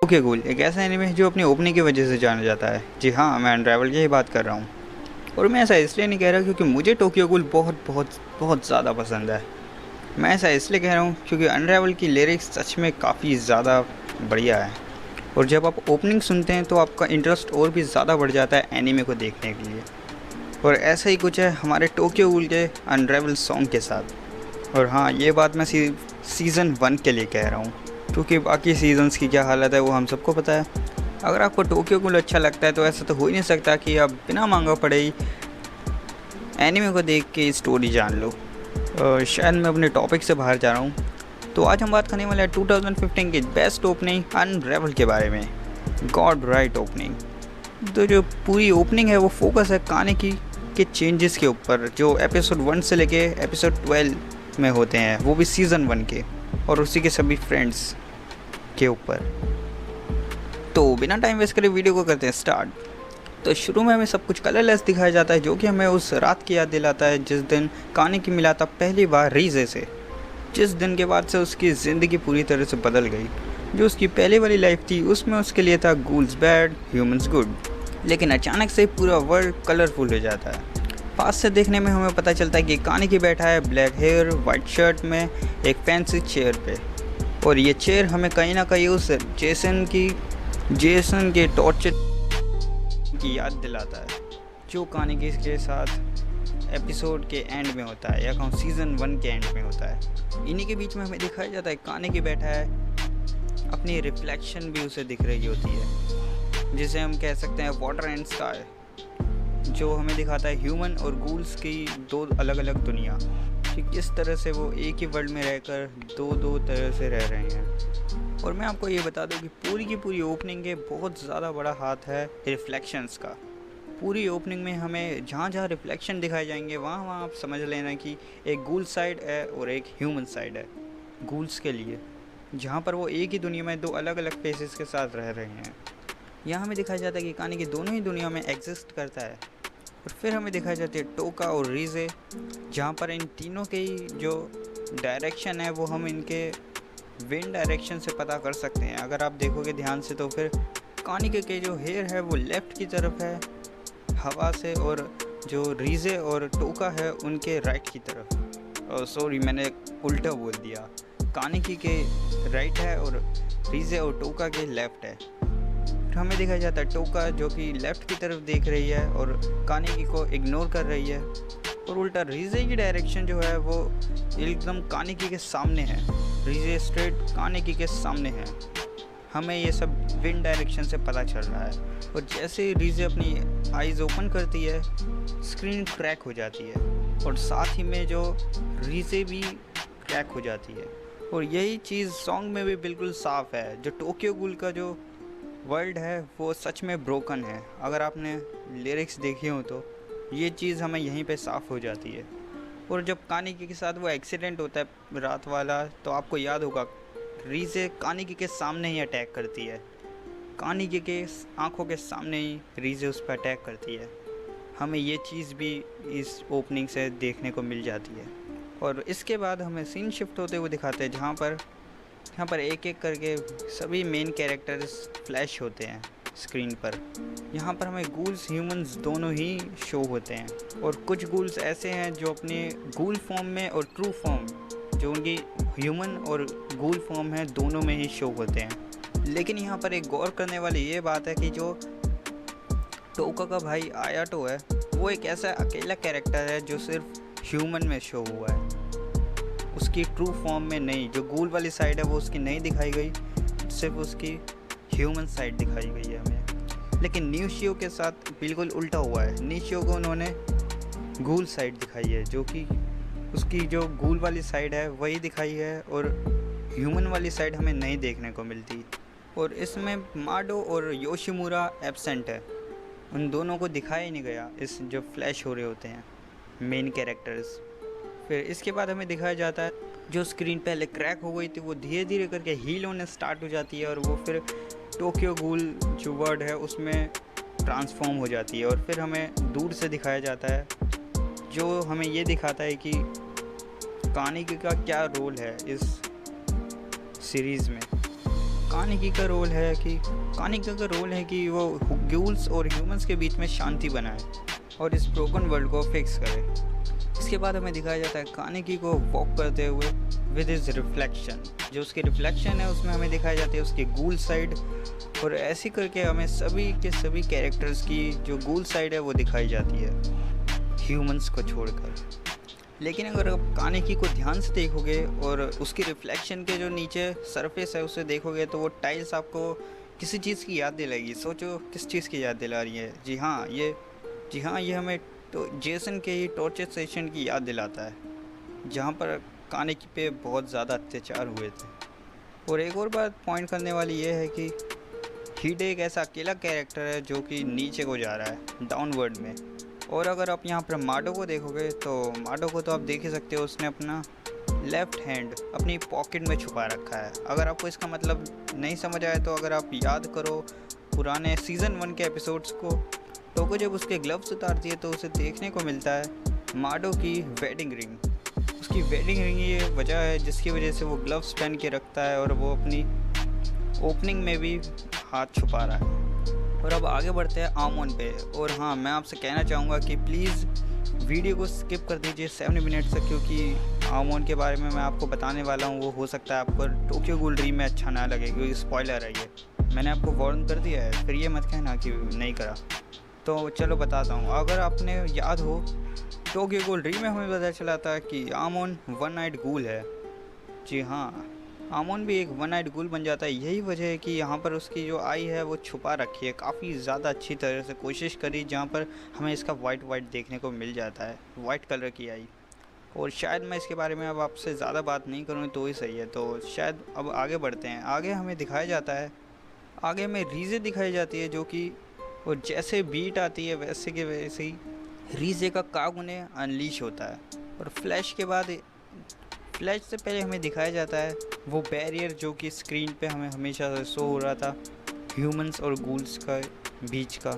Okay cool एक ऐसा anime है जो अपनी ओपनिंग की वजह से जाना जाता है। जी हाँ, मैं अनरावल की ही बात कर रहा हूँ। और मैं ऐसा इसलिए नहीं कह रहा क्योंकि मुझे टोक्यो गूल बहुत बहुत बहुत ज़्यादा पसंद है। मैं ऐसा इसलिए कह रहा हूँ क्योंकि अनरावल की लिरिक्स सच में काफ़ी ज़्यादा बढ़िया है। और जब आप ओपनिंग सुनते हैं तो आपका इंटरेस्ट और भी ज़्यादा बढ़ जाता है एनिमे को देखने के लिए। और ऐसा ही कुछ है हमारे टोक्यो गूल के अनरावल सॉन्ग के साथ। और हाँ, ये बात मैं सीज़न 1 के लिए कह रहा हूँ, क्योंकि बाकी सीजन्स की क्या हालत है वो हम सबको पता है। अगर आपको टोक्यो गूल अच्छा लगता है तो ऐसा तो हो ही नहीं सकता कि आप बिना मांगा पड़े ही एनिमे को देख के स्टोरी जान लो। शायद मैं अपने टॉपिक से बाहर जा रहा हूँ। तो आज हम बात करने वाले हैं 2015 की बेस्ट ओपनिंग अनरावल के बारे में, गॉड राइट ओपनिंग। तो जो पूरी ओपनिंग है वो फोकस है कानेकी के चेंजेस के ऊपर, जो एपिसोड 1 से लेके एपिसोड 12 में होते हैं, वो भी सीज़न 1 के, और उसी के सभी फ्रेंड्स के ऊपर। तो बिना टाइम वेस्ट करे वीडियो को करते हैं स्टार्ट। तो शुरू में हमें सब कुछ कलरलेस दिखाया जाता है, जो कि हमें उस रात की याद दिलाता है जिस दिन कानेकी मिला था पहली बार रीजे से, जिस दिन के बाद से उसकी ज़िंदगी पूरी तरह से बदल गई। जो उसकी पहले वाली लाइफ थी उसमें उसके लिए था गूल्स बैड ह्यूमंस गुड, लेकिन अचानक से पूरा वर्ल्ड कलरफुल हो जाता है। पास से देखने में हमें पता चलता है कि कानेकी बैठा है ब्लैक हेयर वाइट शर्ट में एक फैंसी चेयर पे, और ये चेयर हमें कहीं ना कहीं उस जेसन के टॉर्चर की याद दिलाता है, जो कानेकी के साथ एपिसोड के एंड में होता है, या कहूँ सीज़न 1 के एंड में होता है। इन्हीं के बीच में हमें दिखाया जाता है कानेकी बैठा है, अपनी रिफ्लेक्शन भी उसे दिख रही होती है, जिसे हम कह सकते हैं वाटर एंड स्काई, जो हमें दिखाता है ह्यूमन और गूल्स की दो अलग अलग दुनिया, कि किस तरह से वो एक ही वर्ल्ड में रहकर दो तरह से रह रहे हैं। और मैं आपको ये बता दूं कि पूरी की पूरी ओपनिंग के बहुत ज़्यादा बड़ा हाथ है रिफ्लेक्शंस का। पूरी ओपनिंग में हमें जहाँ जहाँ रिफ्लेक्शन दिखाए जाएंगे वहाँ वहाँ आप समझ लेना कि एक गूल साइड है और एक ह्यूमन साइड है गूल्स के लिए, जहाँ पर वो एक ही दुनिया में दो अलग अलग फेसेस के साथ रह रहे हैं। यहाँ हमें दिखाया जाता है कि कानेकी दोनों ही दुनिया में एग्जिस्ट करता है। और फिर हमें दिखाई जाती है टोका और रीजे, जहाँ पर इन तीनों के ही जो डायरेक्शन है वो हम इनके विंड डायरेक्शन से पता कर सकते हैं। अगर आप देखोगे ध्यान से तो फिर कानेकी के जो हेयर है वो लेफ़्ट की तरफ है हवा से, और जो रीजे और टोका है उनके राइट की तरफ। सॉरी, मैंने उल्टा बोल दिया, कानेकी के राइट है और रीजे और टोका के लेफ़्ट है। हमें दिखाया जाता है टोका जो कि लेफ़्ट की तरफ देख रही है और कानेकी को इग्नोर कर रही है, और उल्टा रीजे की डायरेक्शन जो है वो एकदम कानेकी के सामने है। रीजे स्ट्रेट कानेकी के सामने है। हमें ये सब विंड डायरेक्शन से पता चल रहा है। और जैसे ही रीजे अपनी आइज़ ओपन करती है स्क्रीन क्रैक हो जाती है, और साथ ही में जो रीजे भी क्रैक हो जाती है। और यही चीज़ सॉन्ग में भी बिल्कुल साफ़ है। जो टोक्यो गूल का जो वर्ल्ड है वो सच में ब्रोकन है। अगर आपने लिरिक्स देखी हो तो ये चीज़ हमें यहीं पे साफ़ हो जाती है। और जब कानेकी के साथ वो एक्सीडेंट होता है रात वाला, तो आपको याद होगा रीजे कानेकी के सामने ही अटैक करती है। कानेकी के आंखों के सामने ही रीजे उस पर अटैक करती है। हमें ये चीज़ भी इस ओपनिंग से देखने को मिल जाती है। और इसके बाद हमें सीन शिफ्ट होते हुए दिखाते हैं, जहाँ पर एक एक करके सभी मेन कैरेक्टर्स फ्लैश होते हैं स्क्रीन पर। यहाँ पर हमें गूल्स ह्यूमंस दोनों ही शो होते हैं, और कुछ गूल्स ऐसे हैं जो अपने गूल फॉर्म में और ट्रू फॉर्म, जो उनकी ह्यूमन और गूल फॉर्म है, दोनों में ही शो होते हैं। लेकिन यहाँ पर एक गौर करने वाली ये बात है कि जो टोका का भाई आयाटो है वो एक ऐसा अकेला कैरेक्टर है जो सिर्फ ह्यूमन में शो हुआ है, उसकी ट्रू फॉर्म में नहीं। जो गूल वाली साइड है वो उसकी नहीं दिखाई गई, सिर्फ उसकी ह्यूमन साइड दिखाई गई है हमें। लेकिन न्यूशियो के साथ बिल्कुल उल्टा हुआ है। न्यूशियो को उन्होंने गूल साइड दिखाई है, जो कि उसकी जो गूल वाली साइड है वही दिखाई है, और ह्यूमन वाली साइड हमें नहीं देखने को मिलती। और इसमें माडो और योशिमुरा एब्सेंट है, उन दोनों को दिखाया ही नहीं गया इस जो फ्लैश हो रहे होते हैं मेन कैरेक्टर्स। फिर इसके बाद हमें दिखाया जाता है जो स्क्रीन पहले क्रैक हो गई थी वो धीरे धीरे करके हील होने स्टार्ट हो जाती है, और वो फिर टोक्यो गूल जो वर्ड है उसमें ट्रांसफॉर्म हो जाती है। और फिर हमें दूर से दिखाया जाता है, जो हमें ये दिखाता है कि कानेकी का क्या रोल है इस सीरीज़ में। कानिकी का रोल है कि वो गूल्स और ह्यूमंस के बीच में शांति बनाए और इस ब्रोकन वर्ल्ड को फिक्स करे। इसके बाद हमें दिखाया जाता है कानिकी को वॉक करते हुए विद हिज रिफ्लेक्शन। जो उसकी रिफ्लेक्शन है उसमें हमें दिखाई जाती है उसकी गूल साइड, और ऐसे करके हमें सभी के सभी कैरेक्टर्स की जो गूल साइड है वो दिखाई जाती है ह्यूमंस को छोड़कर। लेकिन अगर आप कानिकी को ध्यान से देखोगे और उसकी रिफ्लेक्शन के जो नीचे सरफेस है उसे देखोगे तो वो टाइल्स आपको किसी चीज़ की याद दिलाएगी। सोचो किस चीज़ की याद दिला रही है? जी हाँ, ये हमें तो जेसन के ही टॉर्चर सेशन की याद दिलाता है, जहाँ पर कानिकी पे बहुत ज़्यादा अत्याचार हुए थे। और एक और बात पॉइंट करने वाली ये है कि हिडे एक ऐसा अकेला कैरेक्टर है जो कि नीचे को जा रहा है, डाउनवर्ड में। और अगर आप यहाँ पर माडो को देखोगे तो माडो को तो आप देख ही सकते हो, उसने अपना लेफ़्ट हैंड अपनी पॉकेट में छुपा रखा है। अगर आपको इसका मतलब नहीं समझ आए तो अगर आप याद करो पुराने सीज़न 1 के एपिसोड्स को, टोको जब उसके ग्लव्स उतारती है तो उसे देखने को मिलता है माडो की वेडिंग रिंग। उसकी वेडिंग रिंग ये वजह है जिसकी वजह से वो ग्लव्स पहन के रखता है और वो अपनी ओपनिंग में भी हाथ छुपा रहा है। और अब आगे बढ़ते हैं आमोन पे। और हाँ, मैं आपसे कहना चाहूँगा कि प्लीज़ वीडियो को स्किप कर दीजिए 7 मिनट तक, क्योंकि आमोन के बारे में मैं आपको बताने वाला हूँ वो हो सकता है आपको टोक्यो गूल ड्रीम में अच्छा ना लगे, क्योंकि स्पॉइलर है ये। मैंने आपको वार्न कर दिया है, फिर ये मत कहना कि नहीं करा। तो चलो बताता हूँ। अगर आपने याद हो टोक्यो गूल ड्रीम में हमें पता चला था कि आमोन वन नाइट गूल है। जी हाँ, आमोन भी एक वन नाइट गूल बन जाता है। यही वजह है कि यहाँ पर उसकी जो आई है वो छुपा रखी है, काफ़ी ज़्यादा अच्छी तरह से कोशिश करी, जहाँ पर हमें इसका वाइट देखने को मिल जाता है, वाइट कलर की आई। और शायद मैं इसके बारे में अब आपसे ज़्यादा बात नहीं करूँ तो ही सही है। तो शायद अब आगे बढ़ते हैं। आगे हमें दिखाया जाता है, आगे हमें रीज़े दिखाई जाती है जो कि और जैसे बीट आती है वैसे के वैसे ही रीज़े का कागुने अनलीश होता है। और फ्लैश के बाद, फ्लैश से पहले हमें दिखाया जाता है वो बैरियर जो कि स्क्रीन पे हमें हमेशा से शो हो रहा था ह्यूमंस और गूल्स का बीच का।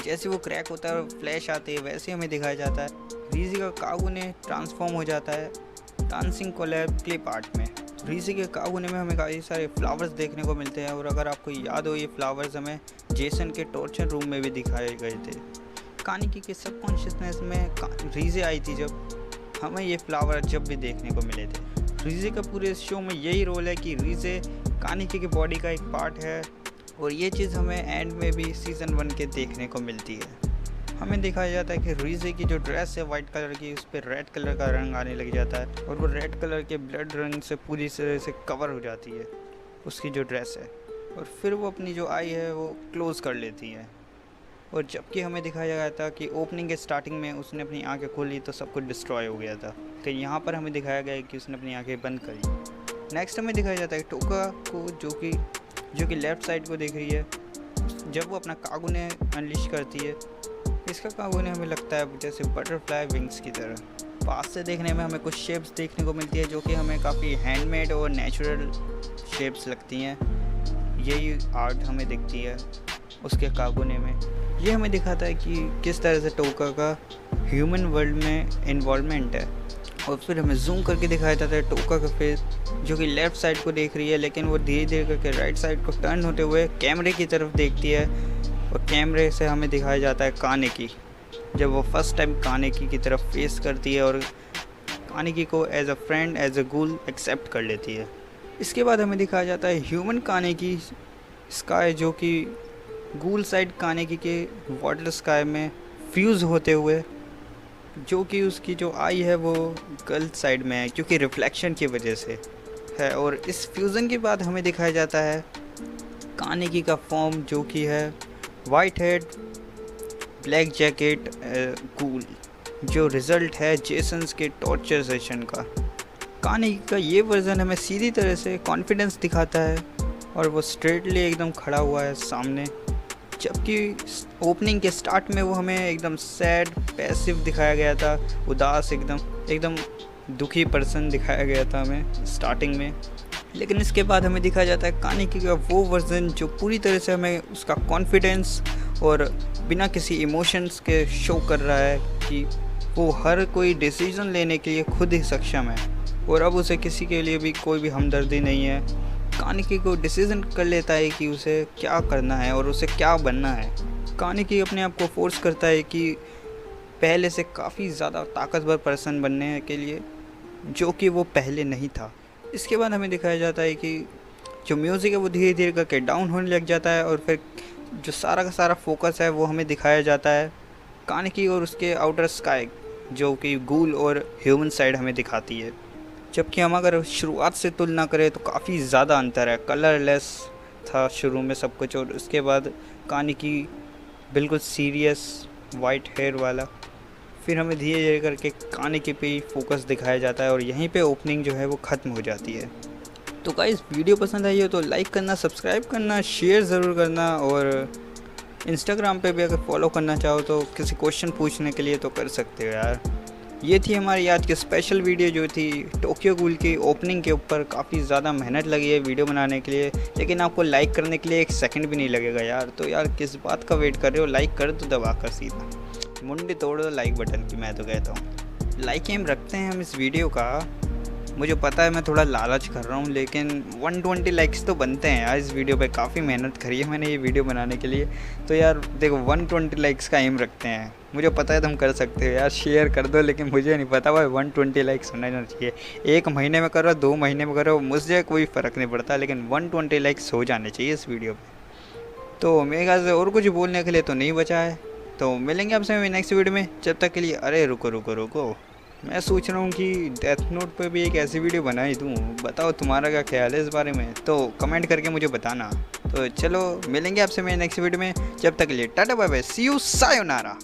जैसे वो क्रैक होता है और फ्लैश आती है वैसे हमें दिखाया जाता है रीज़े का कागुने ट्रांसफॉर्म हो जाता है डांसिंग कोलैब क्लिप आर्ट में। रीज़े के कागुने में हमें काफ़ी सारे फ्लावर्स देखने को मिलते हैं। और अगर आपको याद हो, ये फ्लावर्स हमें जेसन के टॉर्चर रूम में भी दिखाए गए थे। कानिकी के सबकॉन्शियसनेस में रीज़े आई थी जब हमें ये फ्लावर जब भी देखने को मिले थे। रीज़े का पूरे शो में यही रोल है कि रीज़े कानिकी की बॉडी का एक पार्ट है, और ये चीज़ हमें एंड में भी सीज़न 1 के देखने को मिलती है। हमें दिखाया जाता है कि रीज़े की जो ड्रेस है वाइट कलर की, उस पर रेड कलर का रंग आने लग जाता है और वो रेड कलर के ब्लड रंग से पूरी तरह से कवर हो जाती है उसकी जो ड्रेस है। और फिर वो अपनी जो आई है वो क्लोज़ कर लेती है। और जबकि हमें दिखाया गया था कि ओपनिंग के स्टार्टिंग में उसने अपनी आंखें खोली तो सब कुछ डिस्ट्रॉय हो गया था, तो यहाँ पर हमें दिखाया गया है कि उसने अपनी आंखें बंद करी। नेक्स्ट हमें दिखाया जाता है टोका को जो कि लेफ़्ट साइड को देख रही है। जब वो अपना कागुने अनलिश करती है, इसका कागुने हमें लगता है जैसे बटरफ्लाई विंग्स की तरह। पास से देखने में हमें कुछ शेप्स देखने को मिलती है जो कि हमें काफ़ी हैंडमेड और नेचुरल शेप्स लगती हैं। यही आर्ट हमें दिखती है उसके कागुने में। ये हमें दिखाता है कि किस तरह से टोका का ह्यूमन वर्ल्ड में इन्वॉल्वमेंट है। और फिर हमें जूम करके दिखाया जाता है टोका का फेस जो कि लेफ़्ट साइड को देख रही है, लेकिन वो धीरे धीरे करके राइट साइड को टर्न होते हुए कैमरे की तरफ देखती है। और कैमरे से हमें दिखाया जाता है कानिकी, जब वो फर्स्ट टाइम कानिकी की तरफ फेस करती है और कानिकी को as a friend, as a गूल एक्सेप्ट कर लेती है। इसके बाद हमें दिखाया जाता है ह्यूमन कानिकी स्काई जो कि गूल साइड कानिकी के वाटर स्काई में फ्यूज़ होते हुए, जो कि उसकी जो आई है वो गर्ल साइड में है क्योंकि रिफ्लेक्शन की वजह से है। और इस फ्यूज़न के बाद हमें दिखाया जाता है कानिकी का फॉर्म जो कि है वाइट हेड ब्लैक जैकेट गूल, जो रिज़ल्ट है जेसन्स के टॉर्चर सेशन का। कानिकी का ये वर्ज़न हमें सीधी तरह से कॉन्फिडेंस दिखाता है और वो स्ट्रेटली एकदम खड़ा हुआ है सामने, जबकि ओपनिंग के स्टार्ट में वो हमें एकदम सैड पैसिव दिखाया गया था, उदास एकदम दुखी पर्सन दिखाया गया था हमें स्टार्टिंग में। लेकिन इसके बाद हमें दिखाया जाता है कानिकी का वो वर्ज़न जो पूरी तरह से हमें उसका कॉन्फिडेंस और बिना किसी इमोशंस के शो कर रहा है कि वो हर कोई डिसीज़न लेने के लिए खुद ही सक्षम है और अब उसे किसी के लिए भी कोई भी हमदर्दी नहीं है। कानिकी को डिसीजन कर लेता है कि उसे क्या करना है और उसे क्या बनना है। कानिकी अपने आप को फोर्स करता है कि पहले से काफ़ी ज़्यादा ताकतवर पर्सन बनने के लिए, जो कि वो पहले नहीं था। इसके बाद हमें दिखाया जाता है कि जो म्यूज़िक है वो धीरे धीरे करके डाउन होने लग जाता है और फिर जो सारा का सारा फोकस है वो हमें दिखाया जाता है कानिकी और उसके आउटर स्काई, जो कि गूल और ह्यूमन साइड हमें दिखाती है। जबकि हम अगर शुरुआत से तुलना करें तो काफ़ी ज़्यादा अंतर है। कलरलेस था शुरू में सब कुछ, और उसके बाद कानिकी बिल्कुल सीरियस वाइट हेयर वाला। फिर हमें धीरे धीरे करके कानिकी पे ही फोकस दिखाया जाता है और यहीं पे ओपनिंग जो है वो ख़त्म हो जाती है। तो गाइस, वीडियो पसंद आई हो तो लाइक करना, सब्सक्राइब करना, शेयर ज़रूर करना, और इंस्टाग्राम पे भी अगर फॉलो करना चाहो तो किसी क्वेश्चन पूछने के लिए तो कर सकते हो यार। ये थी हमारी आज की स्पेशल वीडियो जो थी टोक्यो गूल की ओपनिंग के ऊपर। काफ़ी ज़्यादा मेहनत लगी है वीडियो बनाने के लिए, लेकिन आपको लाइक करने के लिए 1 सेकंड भी नहीं लगेगा यार। तो यार किस बात का वेट कर रहे हो, लाइक कर दो दबा कर सीधा, मुंडी तोड़ दो लाइक बटन की। मैं तो कहता हूँ लाइक एम रखते हैं हम इस वीडियो का। मुझे पता है मैं थोड़ा लालच कर रहा हूँ, लेकिन 120 लाइक्स तो बनते हैं यार। इस वीडियो पे काफ़ी मेहनत करी है मैंने ये वीडियो बनाने के लिए। तो यार देखो 120 लाइक्स का एम रखते हैं। मुझे पता है तुम कर सकते हो यार, शेयर कर दो, लेकिन मुझे नहीं पता भाई 120 लाइक्स होना चाहिए। 1 महीने में करो, 2 महीने में करो, मुझे कोई फ़र्क नहीं पड़ता, लेकिन 120 लाइक्स हो जाने चाहिए इस वीडियो पर। तो मेरे ख्याल से और कुछ बोलने के लिए तो नहीं बचा है। तो मिलेंगे आपसे नेक्स्ट वीडियो में। जब तक के लिए अरे रुको, मैं सोच रहा हूँ कि डेथ नोट पे भी एक ऐसी वीडियो बनाई दूँ। बताओ तुम्हारा क्या ख्याल है इस बारे में, तो कमेंट करके मुझे बताना। तो चलो मिलेंगे आपसे मेरे नेक्स्ट वीडियो में। जब तक के लिए tata bye bye, see you, sayonara.